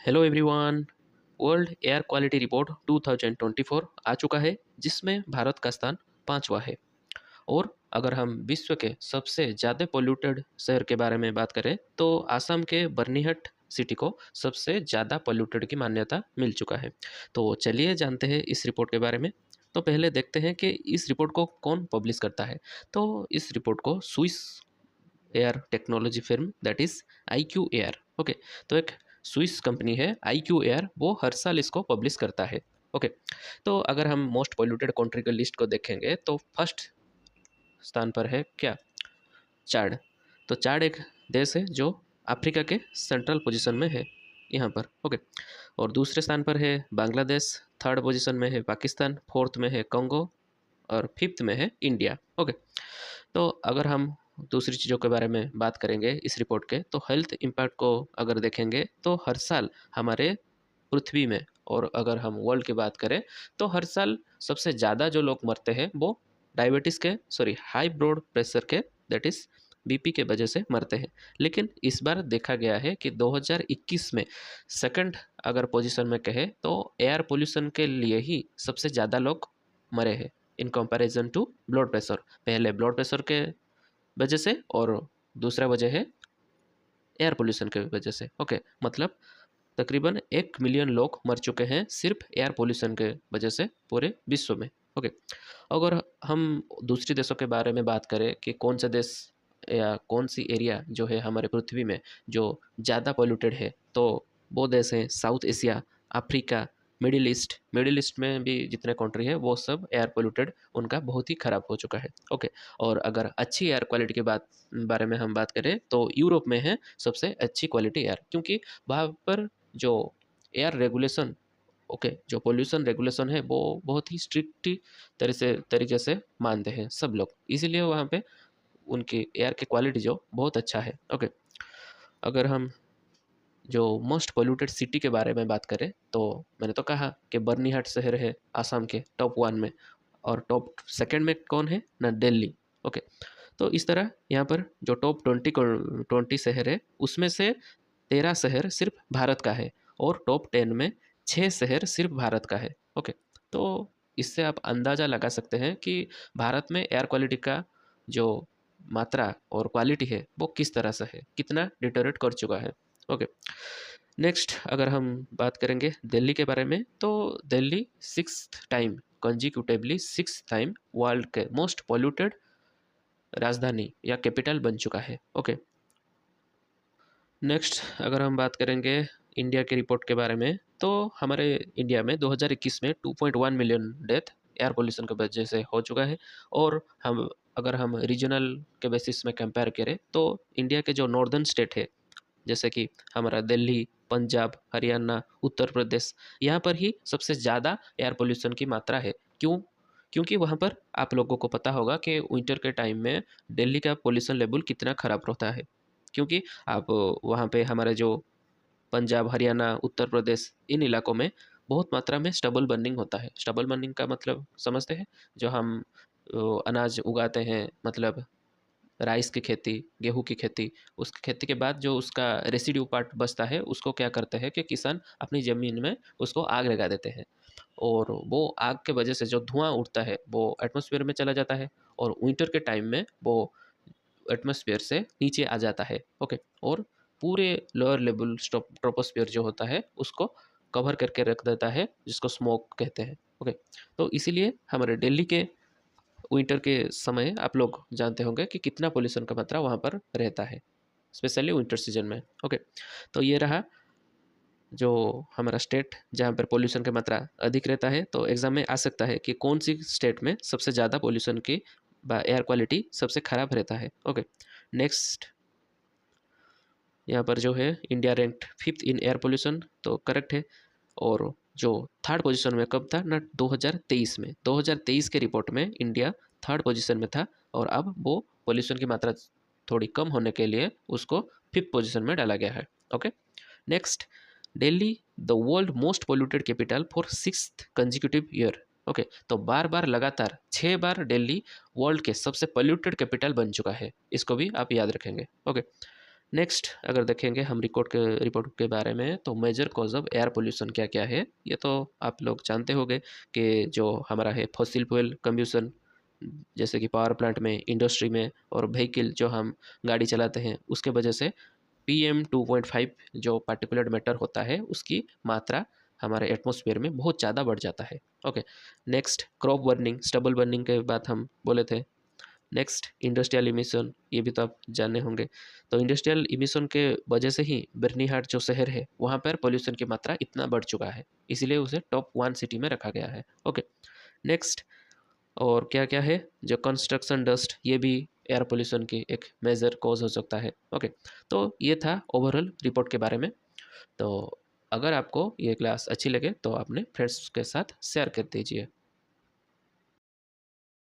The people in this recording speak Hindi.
Hello everyone. World air quality report 2024 आ चुका है, जिसमें भारत का स्थान 5वां है। और अगर हम विश्व के सबसे ज़्यादा पोल्यूटेड शहर के बारे में बात करें तो आसाम के बर्निहट सिटी को सबसे ज़्यादा पोल्यूटेड की मान्यता मिल चुका है। तो चलिए जानते हैं इस रिपोर्ट के बारे में। तो पहले देखते हैं कि इस रिपोर्ट को कौन पब्लिश करता है। तो इस रिपोर्ट को Swiss air technology firm that is IQ air, okay. तो एक स्विस कंपनी है IQ एयर, वो हर साल इसको पब्लिश करता है, ओके। तो अगर हम मोस्ट पोल्यूटेड कंट्री की लिस्ट को देखेंगे तो फर्स्ट स्थान पर है क्या, चाड। तो चाड एक देश है जो अफ्रीका के सेंट्रल पोजीशन में है यहाँ पर, ओके। और दूसरे स्थान पर है बांग्लादेश, थर्ड पोजीशन में है पाकिस्तान, फोर्थ में है कंगो और फिफ्थ में है इंडिया, ओके। तो अगर हम दूसरी चीज़ों के बारे में बात करेंगे इस रिपोर्ट के, तो हेल्थ इम्पैक्ट को अगर देखेंगे तो हर साल हमारे पृथ्वी में, और अगर हम वर्ल्ड की बात करें तो हर साल सबसे ज़्यादा जो लोग मरते हैं वो डायबिटीज़ के, सॉरी, हाई ब्लड प्रेशर के, दैट इज़ BP के वजह से मरते हैं। लेकिन इस बार देखा गया है कि 2021 में सेकंड अगर पोजीशन में कहे तो एयर पोल्यूशन के लिए ही सबसे ज़्यादा लोग मरे हैं in comparison to blood pressure. पहले ब्लड प्रेशर के वजह से और दूसरा वजह है एयर पोल्यूशन के वजह से, ओके। मतलब तकरीबन 1 मिलियन लोग मर चुके हैं सिर्फ एयर पोल्यूशन के वजह से पूरे विश्व में, ओके। अगर हम दूसरी देशों के बारे में बात करें कि कौन सा देश या कौन सी एरिया जो है हमारे पृथ्वी में जो ज़्यादा पोल्यूटेड है, तो वो देश हैं south Asia, Africa, middle east में भी जितने कंट्री है वो सब एयर पोल्यूटेड उनका बहुत ही ख़राब हो चुका है, ओके। और अगर अच्छी एयर क्वालिटी की बारे में हम बात करें तो यूरोप में है सबसे अच्छी क्वालिटी एयर, क्योंकि वहाँ पर जो एयर रेगुलेशन, ओके, जो पोल्यूशन रेगुलेशन है वो बहुत ही स्ट्रिक्ट तरीके से मानते हैं सब लोग, इसीलिए वहाँ पे उनकी एयर की क्वालिटी जो बहुत अच्छा है, ओके। अगर हम जो मोस्ट पोल्यूटेड सिटी के बारे में बात करें तो मैंने तो कहा कि बर्निहाट शहर है आसाम के टॉप 1 में, और टॉप सेकंड में कौन है ना, दिल्ली, ओके। तो इस तरह यहाँ पर जो टॉप 20 शहर है उसमें से 13 शहर सिर्फ भारत का है, और टॉप 10 में 6 शहर सिर्फ भारत का है, ओके। तो इससे आप अंदाज़ा लगा सकते हैं कि भारत में एयर क्वालिटी का जो मात्रा और क्वालिटी है वो किस तरह से है, कितना डिटोरेट कर चुका है, ओके। नेक्स्ट अगर हम बात करेंगे दिल्ली के बारे में तो Delhi 6th time consecutively 6th time world के मोस्ट पोल्यूटेड राजधानी या कैपिटल बन चुका है, ओके। नेक्स्ट अगर हम बात करेंगे इंडिया के रिपोर्ट के बारे में तो हमारे इंडिया में 2021 में 2.1 मिलियन डेथ एयर पोल्यूशन की वजह से हो चुका है। और हम अगर हम रीजनल के बेसिस में कंपेयर करें तो इंडिया के जो नॉर्दर्न स्टेट है, जैसे कि हमारा दिल्ली, पंजाब, हरियाणा, उत्तर प्रदेश, यहाँ पर ही सबसे ज़्यादा एयर पोल्यूशन की मात्रा है। क्यों? क्योंकि वहाँ पर आप लोगों को पता होगा कि विंटर के टाइम में दिल्ली का पोल्यूशन लेवल कितना ख़राब रहता है। क्योंकि आप वहाँ पे हमारे जो पंजाब, हरियाणा, उत्तर प्रदेश, इन इलाकों में बहुत मात्रा में स्टबल बर्निंग होता है। स्टबल बर्निंग का मतलब समझते हैं? जो हम अनाज उगाते हैं, मतलब राइस की खेती, गेहूँ की खेती, उस खेती के बाद जो उसका रेसिड्यू पार्ट बचता है उसको क्या करते हैं कि किसान अपनी ज़मीन में उसको आग लगा देते हैं, और वो आग के वजह से जो धुआं उठता है वो एटमॉस्फेयर में चला जाता है, और विंटर के टाइम में वो एटमॉस्फेयर से नीचे आ जाता है, ओके। और पूरे लोअर लेवल ट्रोपोस्फेयर जो होता है उसको कवर करके रख देता है, जिसको स्मोक कहते हैं, ओके। तो इसीलिए हमारे दिल्ली के विंटर के समय आप लोग जानते होंगे कि कितना पोल्यूशन का मात्रा वहाँ पर रहता है, स्पेशली विंटर सीजन में, ओके। तो ये रहा जो हमारा स्टेट जहाँ पर पोल्यूशन की मात्रा अधिक रहता है। तो एग्जाम में आ सकता है कि कौन सी स्टेट में सबसे ज़्यादा पोल्यूशन की एयर क्वालिटी सबसे ख़राब रहता है, ओके। नेक्स्ट यहाँ पर जो है India ranked 5th in air pollution, तो करेक्ट है। और जो थर्ड पोजीशन में कब था ना, 2023 में, 2023 के रिपोर्ट में इंडिया थर्ड पोजीशन में था, और अब वो पोल्यूशन की मात्रा थोड़ी कम होने के लिए उसको 5th पोजीशन में डाला गया है, okay. Next, Delhi the world most polluted capital for 6th consecutive year, okay. तो बार बार लगातार 6 बार दिल्ली वर्ल्ड के सबसे पोल्यूटेड कैपिटल बन चुका है, इसको भी आप याद रखेंगे, ओके। नेक्स्ट अगर देखेंगे हम रिपोर्ट के बारे में, तो major cause of air pollution क्या क्या है, ये तो आप लोग जानते होंगे कि जो हमारा है फॉसिल फ्यूल कम्ब्यूशन, जैसे कि पावर प्लांट में, इंडस्ट्री में, और व्हीकल जो हम गाड़ी चलाते हैं उसके वजह से PM2.5 जो पार्टिकुलर मैटर होता है उसकी मात्रा हमारे एटमॉस्फेयर में बहुत ज़्यादा बढ़ जाता है। Okay. Next crop burning, stubble burning के बात हम बोले थे। नेक्स्ट इंडस्ट्रियल इमिशन, ये भी तो आप जाने होंगे। तो इंडस्ट्रियल इमिशन के वजह से ही बर्निहाट जो शहर है वहाँ पर पोल्यूशन की मात्रा इतना बढ़ चुका है, इसीलिए उसे टॉप 1 सिटी में रखा गया है। ओके। नेक्स्ट और क्या क्या है, जो कंस्ट्रक्शन डस्ट, ये भी एयर पोल्यूशन की एक मेजर कॉज हो सकता है। ओके। तो ये था ओवरऑल रिपोर्ट के बारे में। तो अगर आपको ये क्लास अच्छी लगे तो अपने फ्रेंड्स के साथ शेयर कर दीजिए।